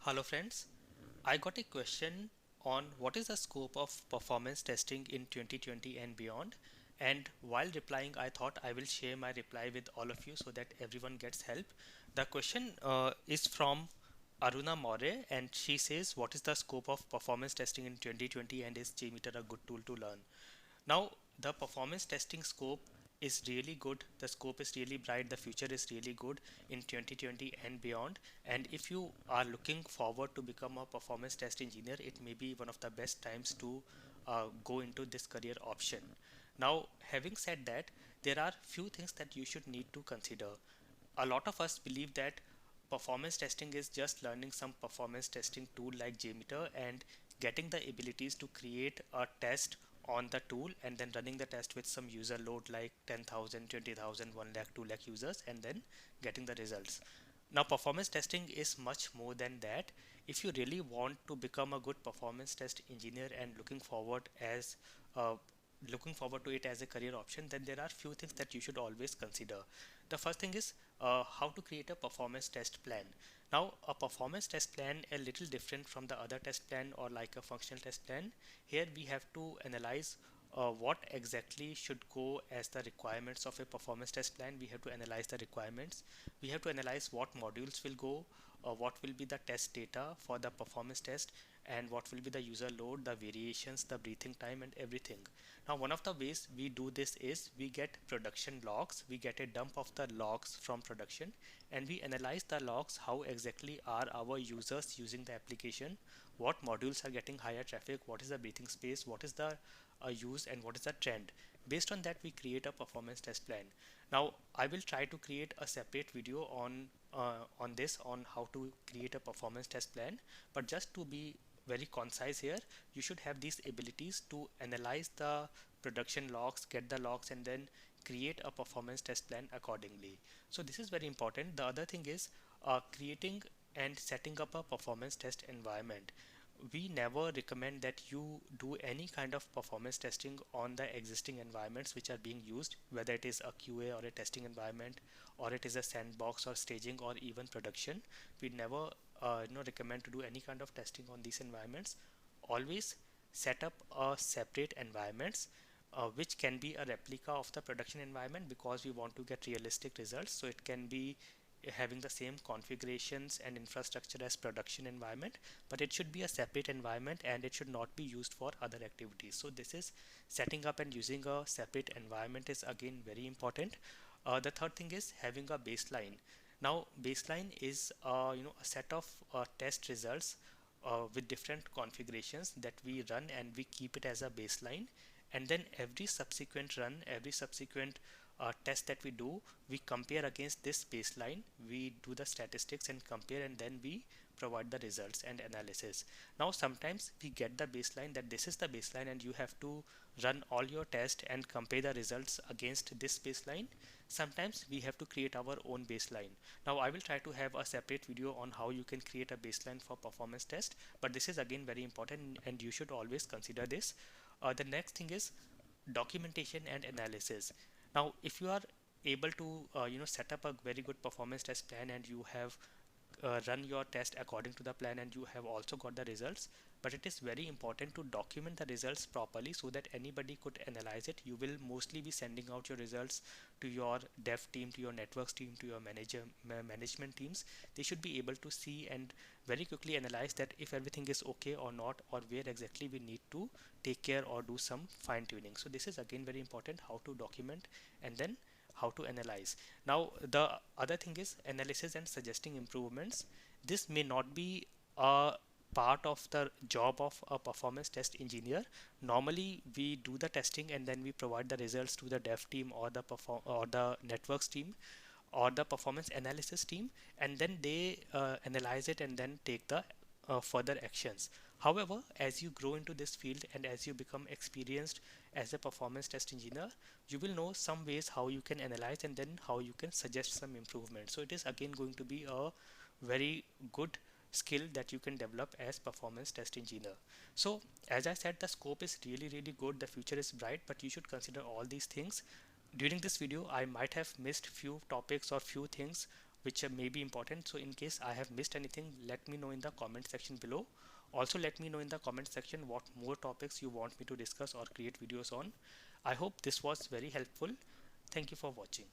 Hello friends, I got a question on what is the scope of performance testing in 2020 and beyond, and while replying I thought I will share my reply with all of you so that everyone gets help. The question is from Aruna More, and she says, what is the scope of performance testing in 2020 and is JMeter a good tool to learn? Now, the performance testing scope is really good. The scope is really bright. The future is really good in 2020 and beyond. And if you are looking forward to become a performance test engineer, it may be one of the best times to go into this career option. Now, having said that, there are few things that you should need to consider. A lot of us believe that performance testing is just learning some performance testing tool like JMeter and getting the abilities to create a test on the tool and then running the test with some user load like 10,000, 20,000, 1 lakh, 2 lakh users and then getting the results. Now, performance testing is much more than that. If you really want to become a good performance test engineer and uh, looking forward to it as a career option, then there are few things that you should always consider. The first thing is how to create a performance test plan. Now, a performance test plan a little different from the other test plan or like a functional test plan. Here we have to analyze what exactly should go as the requirements of a performance test plan. We have to analyze the requirements. We have to analyze what modules will go, what will be the test data for the performance test, and what will be the user load, the variations, the breathing time, and everything. Now, one of the ways we do this is we get production logs. We get a dump of the logs from production and we analyze the logs. How exactly are our users using the application? What modules are getting higher traffic? What is the breathing space? What is the use and what is the trend? Based on that, we create a performance test plan. Now, I will try to create a separate video on this on how to create a performance test plan. But just to be very concise here, you should have these abilities to analyze the production logs, get the logs, and then create a performance test plan accordingly. So this is very important. The other thing is creating and setting up a performance test environment. We never recommend that you do any kind of performance testing on the existing environments which are being used, whether it is a QA or a testing environment, or it is a sandbox or staging or even production. We never recommend to do any kind of testing on these environments. Always set up a separate environments which can be a replica of the production environment, because we want to get realistic results. So it can be having the same configurations and infrastructure as production environment, but it should be a separate environment and it should not be used for other activities. So this is setting up and using a separate environment is again very important. The third thing is having a baseline. Now, baseline is a set of test results with different configurations that we run and we keep it as a baseline, and then every subsequent run, every subsequent test that we do, we compare against this baseline. We do the statistics and compare, and then we provide the results and analysis. Now, sometimes we get the baseline that this is the baseline and you have to run all your tests and compare the results against this baseline. Sometimes we have to create our own baseline. Now, I will try to have a separate video on how you can create a baseline for performance test, but this is again very important and you should always consider this. The next thing is documentation and analysis. Now, if you are able to set up a very good performance test plan and you have run your test according to the plan and you have also got the results, but it is very important to document the results properly so that anybody could analyze it. You will mostly be sending out your results to your dev team, to your networks team, to your management teams. They should be able to see and very quickly analyze that if everything is okay or not, or where exactly we need to take care or do some fine tuning. So this is again very important, how to document and then how to analyze. Now, the other thing is analysis and suggesting improvements. This may not be a part of the job of a performance test engineer. Normally we do the testing and then we provide the results to the dev team or the networks team or the performance analysis team, and then they analyze it and then take the further actions. However, as you grow into this field and as you become experienced as a performance test engineer, you will know some ways how you can analyze and then how you can suggest some improvement. So it is again going to be a very good skill that you can develop as performance test engineer. So as I said, the scope is really good, the future is bright, but you should consider all these things. During this video I might have missed few topics or few things which may be important. So in case I have missed anything, let me know in the comment section below. Also let me know in the comment section what more topics you want me to discuss or create videos on. I hope this was very helpful. Thank you for watching.